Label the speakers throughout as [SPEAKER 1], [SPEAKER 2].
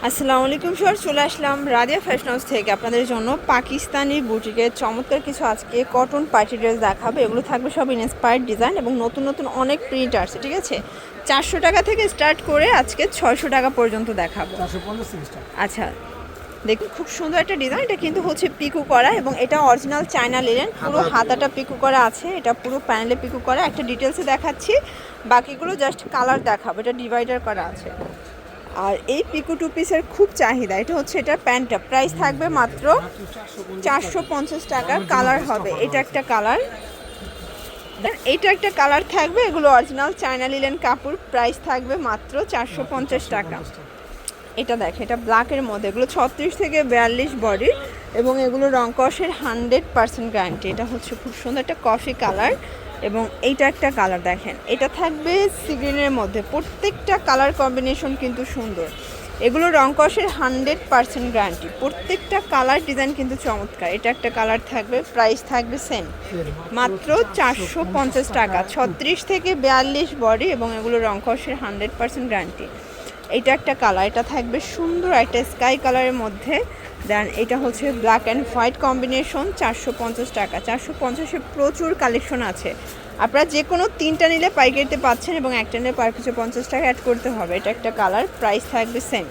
[SPEAKER 1] আসসালামু আলাইকুম স্যার, চলে আসলাম রাদিয়া ফ্যাশন হাউস থেকে আপনাদের জন্য পাকিস্তানি বুটিকের চমৎকার কিছু আজকে কটন পার্টি ড্রেস দেখাবো। এগুলো থাকবে সব ইন্সপায়ার্ড ডিজাইন এবং নতুন নতুন অনেক প্রিন্ট আসছে, ঠিক আছে। 400 টাকা থেকে স্টার্ট করে আজকে 600 টাকা পর্যন্ত দেখাবো। আচ্ছা, দেখুন খুব সুন্দর একটা ডিজাইন। এটা কিন্তু হচ্ছে পিকু করা এবং এটা অরিজিনাল চায়না লিনেন। পুরো হাতাটা পিকু করা আছে, এটা পুরো প্যানেলে পিকু করা। একটা ডিটেলসে দেখাচ্ছি, বাকিগুলো জাস্ট কালার দেখাবো। এটা ডিভাইডার করা আছে। আর এই পিকু টু পিসের খুব চাহিদা। এটা হচ্ছে এটার প্যান্টটা, প্রাইস থাকবে মাত্র 450 টাকা। কালার হবে, এটা একটা কালার, এইটা একটা কালার থাকবে। এগুলো অরিজিনাল চায়না লিলেন কাপড়, প্রাইস থাকবে মাত্র 450 টাকা। এটা দেখে, এটা ব্ল্যাকের মধ্যে, এগুলো 36 থেকে 42 বডি এবং এগুলো রং কষের 100% গ্যারান্টি। এটা হচ্ছে খুব সুন্দর একটা কফি কালার এবং এইটা একটা কালার দেখেন, এটা থাকবে সি গ্রিনের মধ্যে। প্রত্যেকটা কালার কম্বিনেশন কিন্তু সুন্দর। এগুলো রং কষের 100% গ্যারান্টি। প্রত্যেকটা কালার ডিজাইন কিন্তু চমৎকার। এটা একটা কালার থাকবে, প্রাইস থাকবে সেম, মাত্র 450 টাকা। 36 থেকে 42 বডি এবং এগুলো রং কষের 100% গ্যারান্টি। এটা একটা কালার, এটা থাকবে সুন্দর একটা স্কাই কালারের মধ্যে। দেন এটা হচ্ছে ব্ল্যাক অ্যান্ড হোয়াইট কম্বিনেশন, 450 টাকা। 450-এ প্রচুর কালেকশন আছে। আপনারা যে কোনো তিনটা নিলে পাইকারিতে পাচ্ছেন এবং একটা নিলে পার পিছু 50 টাকা অ্যাড করতে হবে। এটা একটা কালার, প্রাইস থাকবে সেম।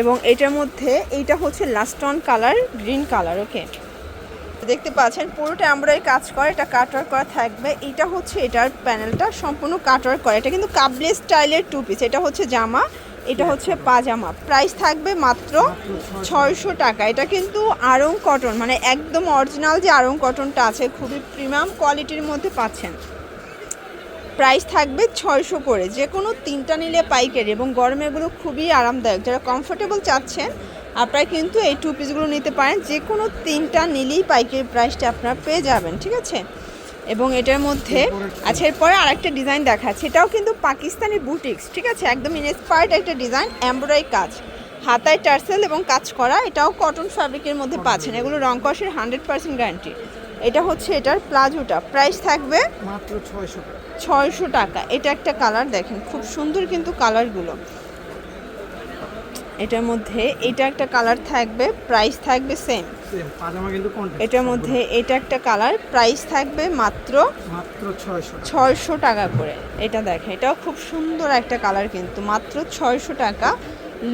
[SPEAKER 1] এবং এটার মধ্যে এইটা হচ্ছে last on colour, green colour. Okay, দেখতে পাচ্ছেন পুরোটা এমব্রয়ডারি কাজ করে, এটা কাটওয়ার্ক করা থাকবে। এটা হচ্ছে এটার প্যানেলটা সম্পূর্ণ কাটওয়ার্ক করা। এটা কিন্তু কাবলি স্টাইলের টু পিস। এটা হচ্ছে জামা, এটা হচ্ছে পাজামা। প্রাইস থাকবে মাত্র 600 টাকা। এটা কিন্তু আড়ং কটন, মানে একদম অরিজিনাল যে আড়ং কটনটা আছে, খুবই প্রিমিয়াম কোয়ালিটির মধ্যে পাচ্ছেন। প্রাইস থাকবে 600 করে। যে কোনো তিনটা নিলে পাইকারি এবং গরমে এগুলো খুবই আরামদায়ক। যারা কমফোর্টেবল চাচ্ছেন আপনারা কিন্তু এই টু পিসগুলো নিতে পারেন। যে কোনো তিনটা নিলেই পাইকারি প্রাইসটা আপনারা পেয়ে যাবেন, ঠিক আছে। এবং এটার মধ্যে আচ্ছা, এরপরে আরেকটা ডিজাইন দেখাচ্ছে। এটাও কিন্তু পাকিস্তানি বুটিক্স, ঠিক আছে, একদম ইন্সপায়ার্ড একটা ডিজাইন, এমব্রয়ডারি কাজ, হাতায় টার্সেল এবং কাজ করা। এটাও কটন ফ্যাব্রিকের মধ্যে পাচ্ছেন। এগুলো রং কষের 100% গ্যারান্টি। এটা হচ্ছে এটার প্লাজোটা, প্রাইস থাকবে
[SPEAKER 2] মাত্র
[SPEAKER 1] 600 টাকা। এটা একটা কালার দেখেন, খুব সুন্দর কিন্তু কালারগুলো। এটার মধ্যে এটা একটা কালার থাকবে, প্রাইস থাকবে সেম। এটার মধ্যে এটা একটা কালার, প্রাইস থাকবে মাত্র 600 টাকা করে। এটা দেখেন, এটাও খুব সুন্দর একটা কালার, কিন্তু মাত্র 600 টাকা,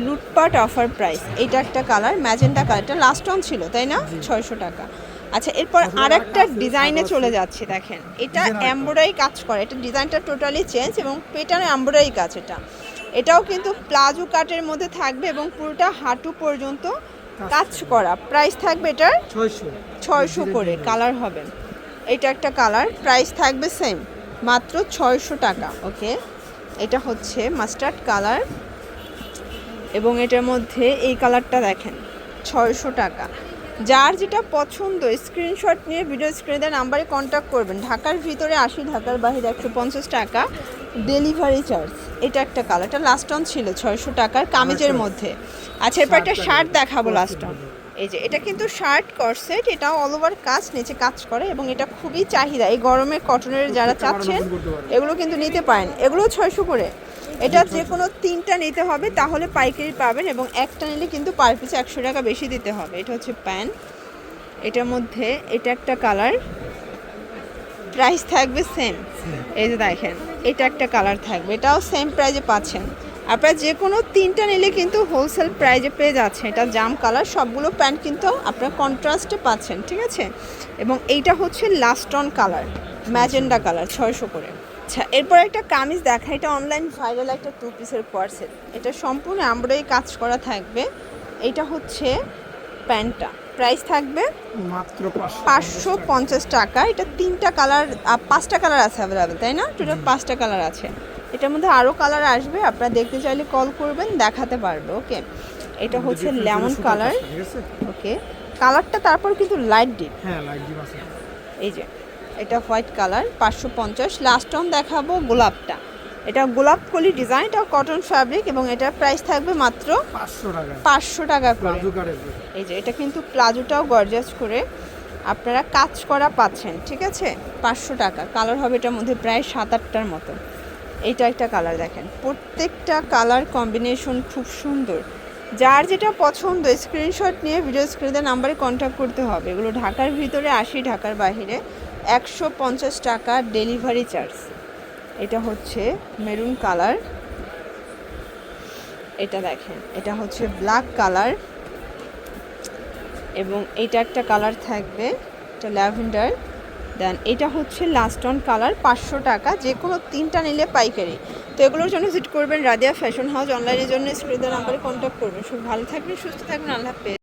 [SPEAKER 1] লুটপাট অফার প্রাইস। এটা একটা কালার, ম্যাজেন্টা কালার, এটা লাস্ট অন ছিল তাই না, 600 টাকা। আচ্ছা, এরপর আরেকটা ডিজাইনে চলে যাচ্ছে। দেখেন, এটা এমব্রয়ডারি কাজ করে, এটা ডিজাইনটা টোটালি চেঞ্জ এবং পেটানো এমব্রয়ডারি কাজ। এটাও কিন্তু প্লাজো কাটের মধ্যে থাকবে এবং পুরোটা হাঁটু পর্যন্ত কাজ করা। প্রাইস থাকবে এটার 600 করে। কালার হবে, এটা একটা কালার, প্রাইস থাকবে সেম, মাত্র 600 টাকা। ওকে, এটা হচ্ছে মাস্টার্ড কালার এবং এটার মধ্যে এই কালারটা দেখেন, 600 টাকা। যার যেটা পছন্দ স্ক্রিনশট নিয়ে ভিডিও স্ক্রিনে দেওয়া নাম্বারে কন্ট্যাক্ট করবেন। ঢাকার ভিতরে 80, ঢাকার বাইরে 150 টাকা ডেলিভারি চার্জ। এটা একটা কালার, এটা লাস্ট অন ছিল 600 টাকার কামিজের মধ্যে। আচ্ছা, এরপর একটা শার্ট দেখাবো লাস্ট অন। এই যে এটা কিন্তু শার্ট করসেট, এটাও অল ওভার কাজ, নিচে কাজ করে এবং এটা খুবই চাহিদা। এই গরমে কটনের যারা চাচ্ছেন এগুলো কিন্তু নিতে পারেন। এগুলো 600 করে। এটা যে কোনো তিনটা নিতে হবে, তাহলে পাইকারি পাবেন এবং একটা নিলে কিন্তু পার পিস 100 টাকা বেশি দিতে হবে। এটা হচ্ছে প্যান্ট, এটার মধ্যে এটা একটা কালার, প্রাইস থাকবে সেম। এই যে দেখেন, এটা একটা কালার থাকবে, এটাও সেম প্রাইজে পাচ্ছেন। আপনারা যে কোনো তিনটা নিলে কিন্তু হোলসেল প্রাইজে পেয়ে যাচ্ছেন। এটা জাম কালার, সবগুলো প্যান্ট কিন্তু আপনারা কন্ট্রাস্টে পাচ্ছেন, ঠিক আছে। এবং এইটা হচ্ছে last on colour, magenta colour, 600 করে। আচ্ছা, এরপর একটা কামিজ দেখা। এটা অনলাইন ভাইরাল একটা টু পিসের কোয়ারসেট, এটা সম্পূর্ণ এমব্রয়ডারি কাজ করা থাকবে। এটা হচ্ছে প্যান্টটা, প্রাইস থাকবে
[SPEAKER 2] মাত্র
[SPEAKER 1] 550 টাকা। এটা তিনটা কালার, 5টা কালার আছে অ্যাভেলেবেল, তাই না, টোটাল 5টা কালার আছে। এটার মধ্যে আরও কালার আসবে, আপনারা দেখতে চাইলে কল করবেন, দেখাতে পারবে। ওকে, এটা হচ্ছে লেমন কালার। ওকে, কালারটা তারপর কিন্তু লাইট ডিপ, এই যে এটা হোয়াইট কালার, 550। লাস্ট অন দেখাবো গোলাপটা, এটা গোলাপ কলি ডিজাইন, এটা কটন ফ্যাব্রিক এবং এটার প্রাইস থাকবে মাত্র 500 টাকা করে। এই যে এটা কিন্তু প্লাজোটাও গর্জাস করে আপনারা কাজ করা পাচ্ছেন, ঠিক আছে, 500 টাকা। কালার হবে এটার মধ্যে প্রায় 7-8টার মতো। এইটা একটা কালার দেখেন, প্রত্যেকটা কালার কম্বিনেশন খুব সুন্দর। যার যেটা পছন্দ স্ক্রিনশট নিয়ে ভিডিও স্ক্রিনের নাম্বারে কন্ট্যাক্ট করতে হবে। এগুলো ঢাকার ভিতরে 80, ঢাকার বাইরে 150 টাকা ডেলিভারি চার্জ। এটা হচ্ছে মেরুন কালার, এটা দেখেন এটা হচ্ছে ব্ল্যাক কালার, এবং এইটা একটা কালার থাকবে, এটা ল্যাভেন্ডার। দেন এটা হচ্ছে লাস্ট অন কালার, 500 টাকা, যে কোনো 3টা নিলে পাইকারি। তো এগুলোর জন্য ভিজিট করবেন রাদিয়া ফ্যাশন হাউস। অনলাইনের জন্য স্ক্রিনের নাম্বারে কন্ট্যাক্ট করবেন। সব ভালো থাকবেন, সুস্থ থাকবেন, আল্লাহ হাফেজ।